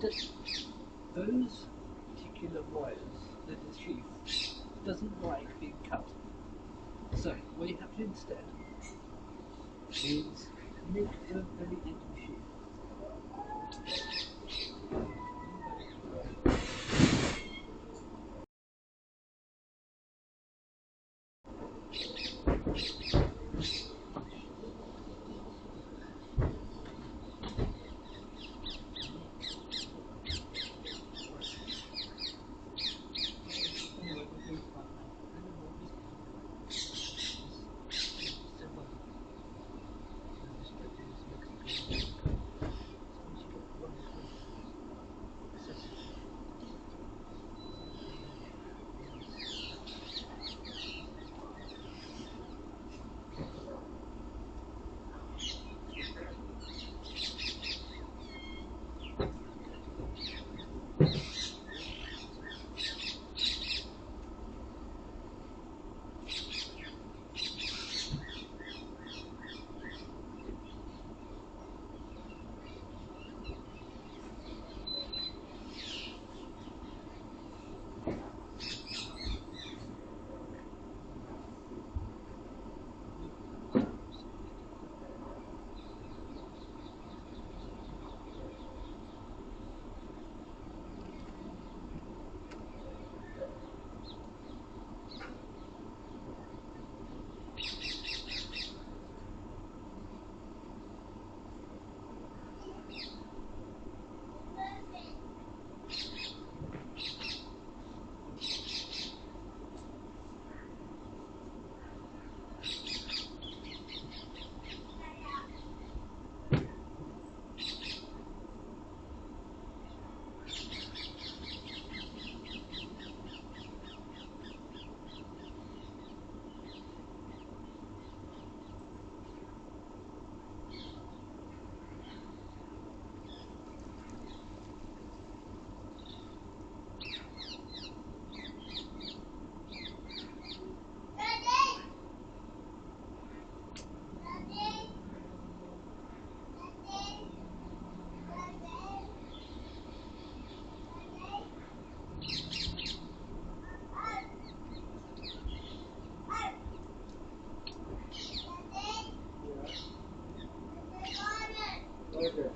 Those particular wires, the sheath, doesn't like being cut. So what you have to do instead is nick the very end of the sheath. Okay.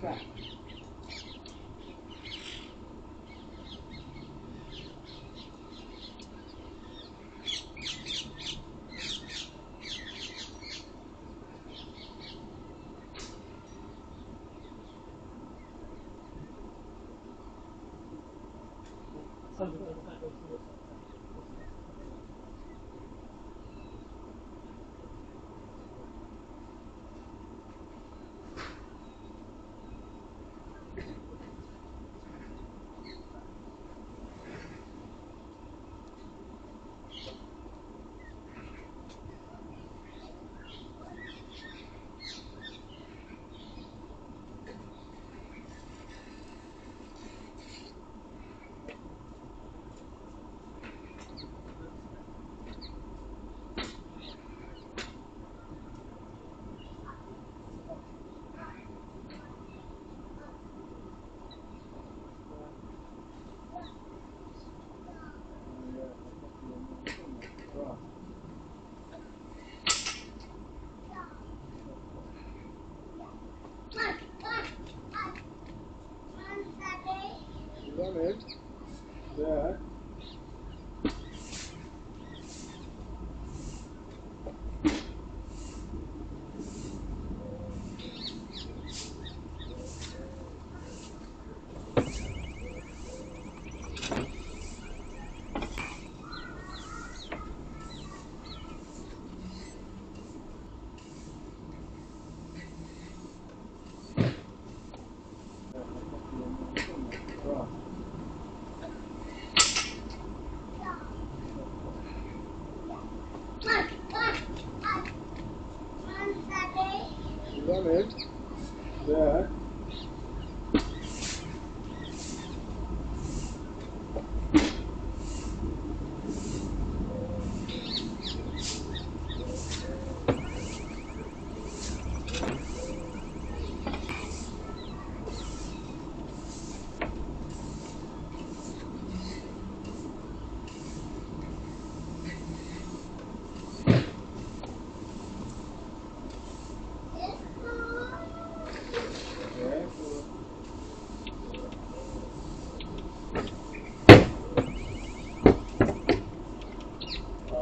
Okay. Done it. Yeah. Done it. Yeah.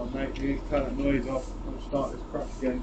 Oh mate, you need to turn that noise off. Don't start this crap again.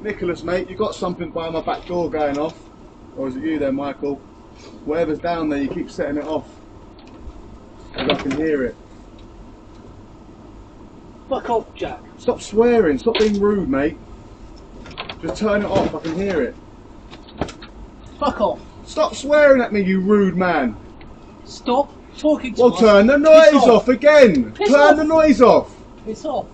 Nicholas, mate, you got something by my back door going off? Or is it you there, Michael? Whatever's down there, you keep setting it off. And I can hear it. Fuck off, Jack. Stop swearing, stop being rude, mate. Just turn it off, I can hear it. Fuck off. Stop swearing at me, you rude man. Stop talking to Well, us. turn the noise off again. Piss Turn off. the noise off. Piss off.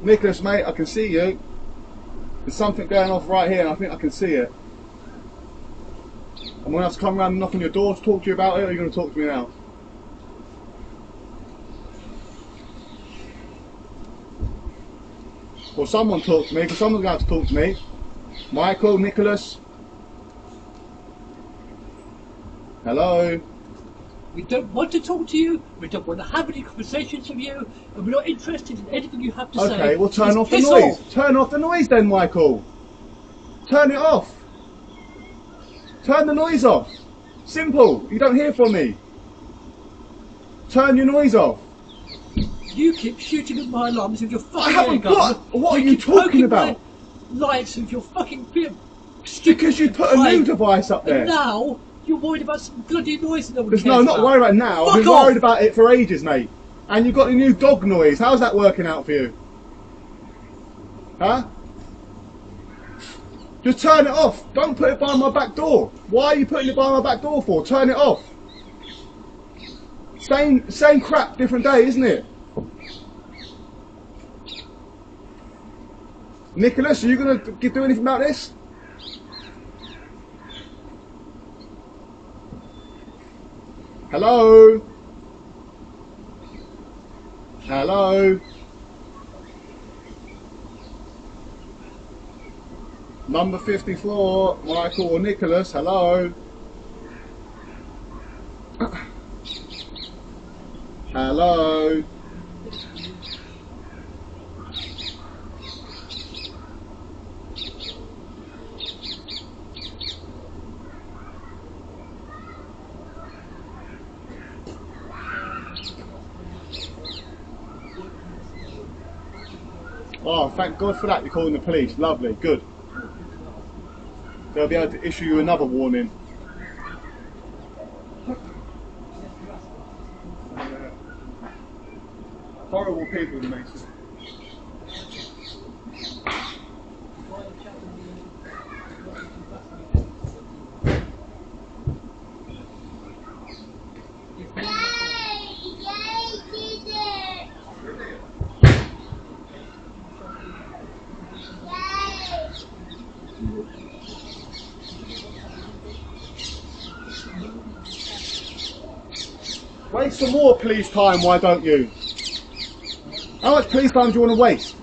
Nicholas, mate, I can see you. There's something going off right here and I think I can see it. I'm going to have to come around and knock on your door to talk to you about it, or are you going to talk to me now? Well, someone talk to me, because someone's going to have to talk to me. Michael, Nicholas. Hello? We don't want to talk to you, we don't want to have any conversations with you, and we're not interested in anything you have to say. Okay, well turn Just off the piss noise. off. Turn off the noise then, Michael. Turn it off. Turn the noise off. Simple. You don't hear from me. Turn your noise off. You keep shooting at my alarms with your fucking I haven't air gun. got. What are you keep talking poking about? my lights with your fucking Because you put a new device up there. And now you're worried about some bloody noise that no one There's cares no, not about. worried about now. I've Fuck been off. worried about it for ages, mate. And you've got a new dog noise. How's that working out for you? Huh? Just turn it off. Don't put it by my back door. Why are you putting it by my back door for? Turn it off. Same crap, different day, isn't it? Nicholas, are you going to do anything about this? Hello? Hello? Number 54, Michael or Nicholas, hello? Hello. Oh, thank God for that. You're calling the police. Lovely. Good. They'll be able to issue you another warning. Horrible people, the Mason. Waste some more police time, why don't you? How much police time do you want to waste?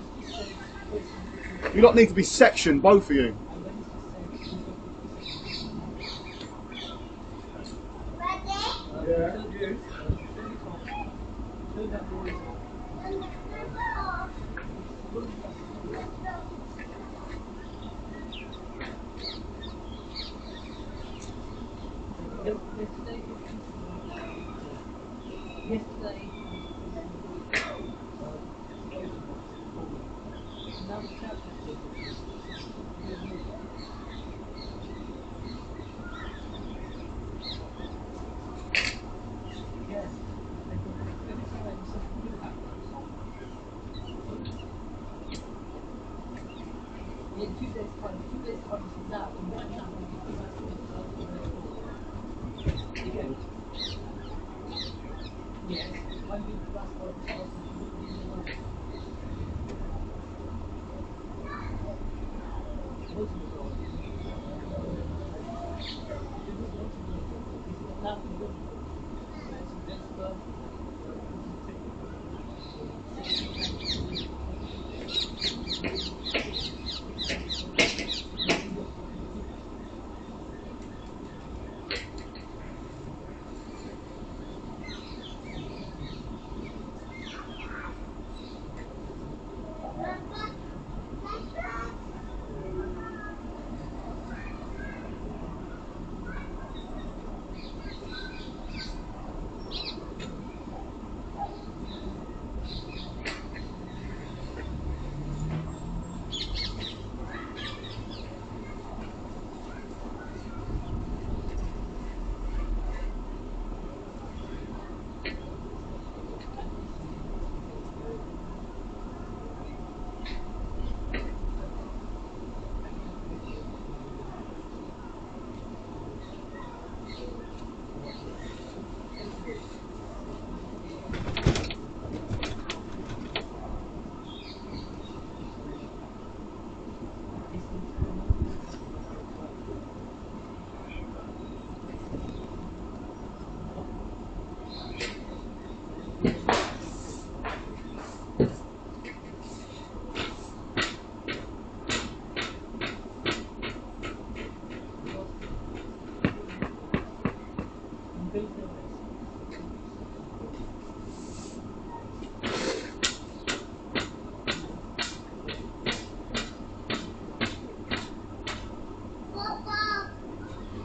You lot need to be sectioned, both of you. Yeah, you. Yesterday,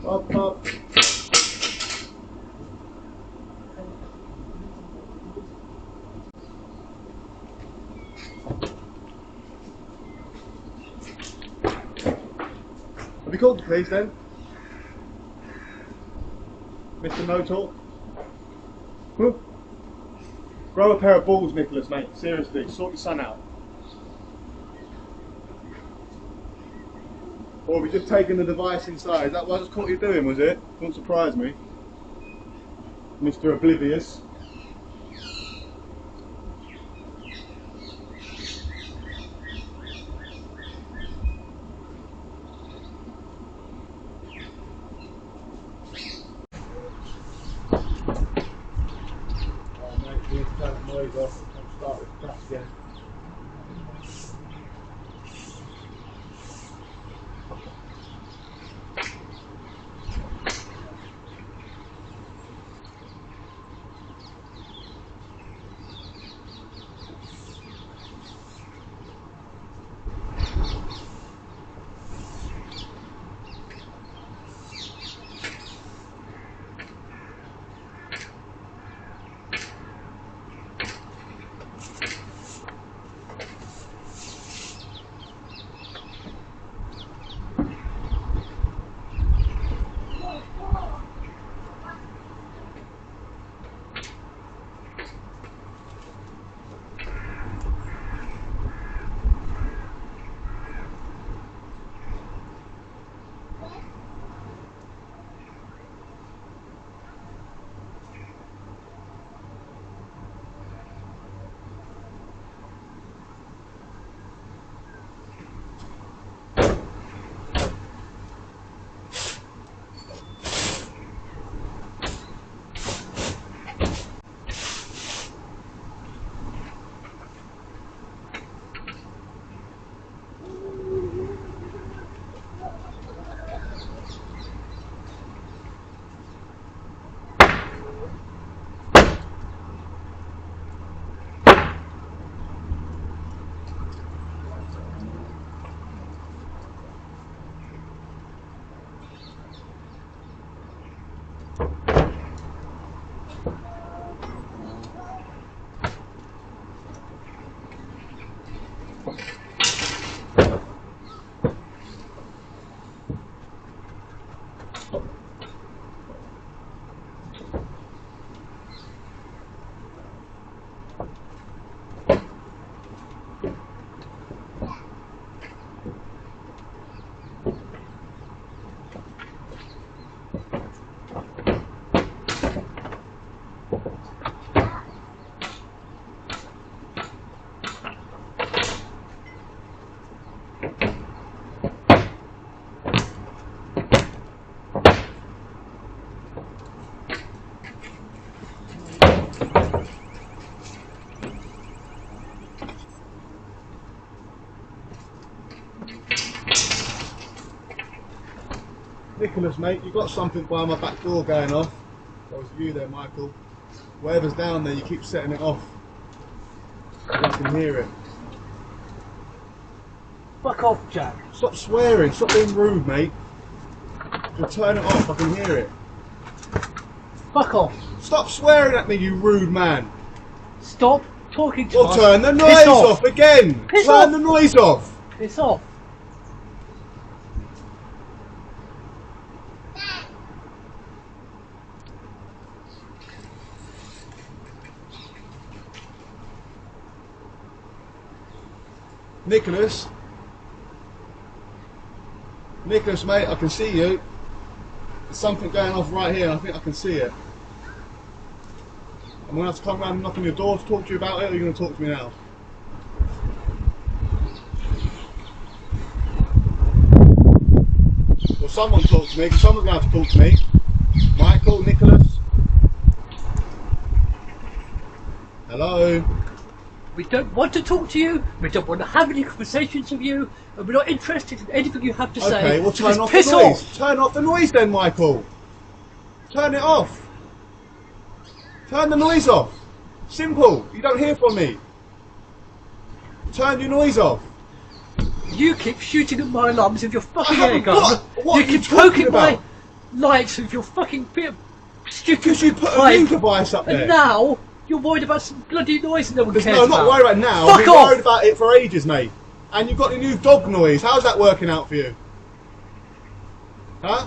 Up, up. Have you called the police then? Mr. No Talk? Huh? Grow a pair of balls, Nicholas, mate. Seriously, sort your son out. Or have you just taken the device inside? Is that what I just caught you doing, was it? Don't surprise me. Mr. Oblivious. Oh mate, you need to turn the noise off and start with crap again. Nicholas, mate, you got something by my back door going off. That was you there, Michael. Whatever's down there, you keep setting it off. I can hear it. Fuck off, Jack. Stop swearing, stop being rude, mate. Just turn it off, I can hear it. Fuck off. Stop swearing at me, you rude man. Stop talking to Well, us. turn the noise Piss off again. Piss Turn off. the noise off. Piss off. Nicholas, mate, I can see you. There's something going off right here, and I think I can see it. I'm going to have to come round and knock on your door to talk to you about it, or are you going to talk to me now? Well, someone talk to me, because someone's going to have to talk to me. Michael, Nicholas. Hello? We don't want to talk to you, we don't want to have any conversations with you, and we're not interested in anything you have to say. Okay, well turn Just off piss the noise. off. Turn off the noise then, Michael. Turn it off. Turn the noise off. Simple. You don't hear from me. Turn your noise off. You keep shooting at my alarms with your fucking haven't air gun. got- what you are you keep talking poking my about? lights with your fucking bit of stupid Because you put a pipe. new device up there. And now you're worried about some bloody noise that no one cares No, I'm not about. worried about it now. Fuck I've been off. worried about it for ages, mate. And you've got the new dog noise. How's that working out for you? Huh?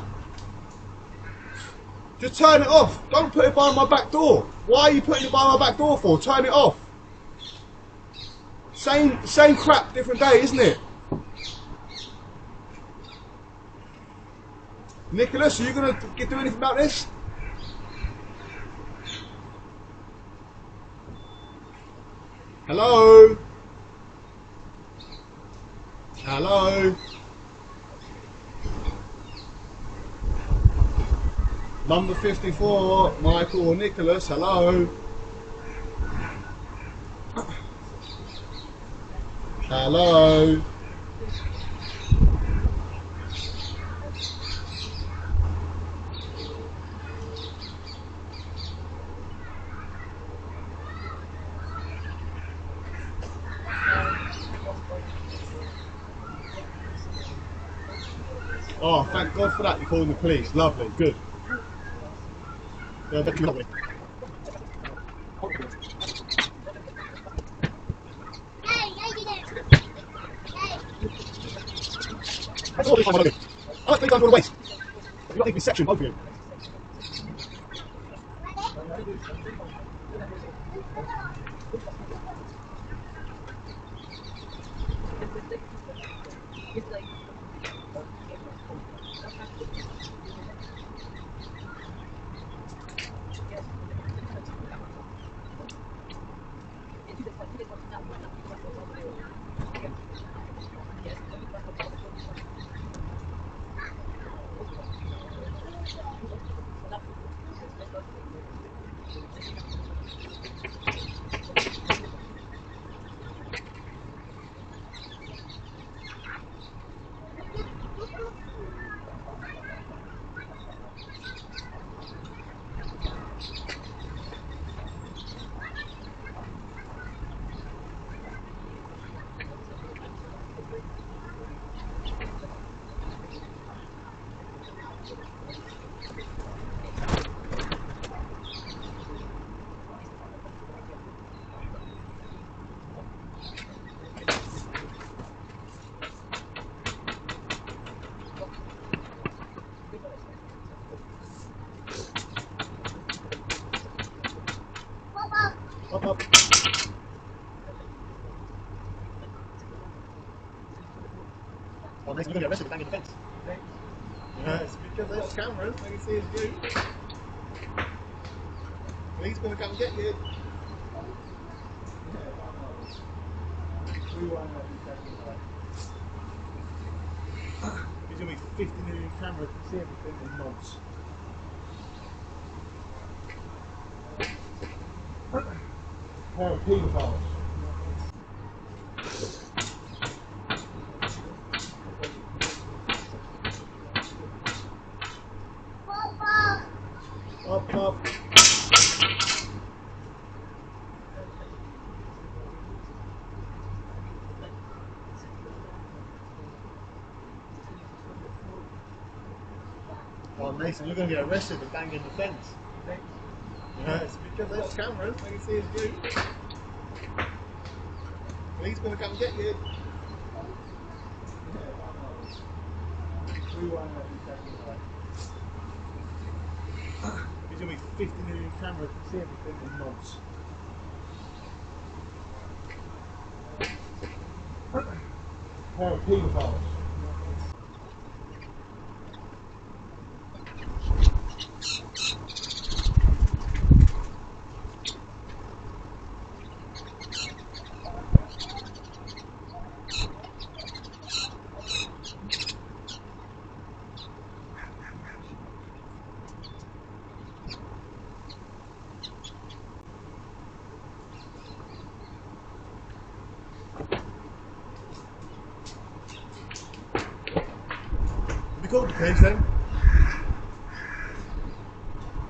Just turn it off. Don't put it by my back door. Why are you putting it by my back door for? Turn it off. Same crap, different day, isn't it? Nicholas, are you going to do anything about this? Hello? Hello? Number 54, Michael or Nicholas, hello? Hello? Oh, thank God for that, you're calling the police. Lovely, good. Yeah, that's lovely. That's all this time I do. I don't think I'm going to waste. You've got to be section, both of you. Up, up. Well, next we're going to get arrested for banging the fence. It's because there's cameras, they can see it's you. He's going to come get you. He's going to be 50 million cameras to see everything in months. Pair of pedophiles. Up, up. Oh, Mason, you're going to get arrested for banging the fence. Yeah, it's because there's cameras, they can see it's you. Police going to come get you. We won't have you taken away. There's going to be 50 million cameras to see everything in months. Pair of paedophiles. Have you called the police then?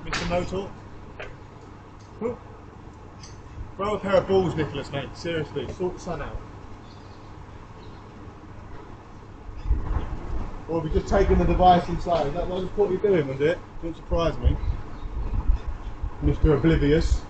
Mr. Motor? Throw a pair of balls, Nicholas, mate. Seriously, sort the sun out. Or have you just taken the device inside? Is that what I just thought you were doing, was it? Don't surprise me. Mr. Oblivious.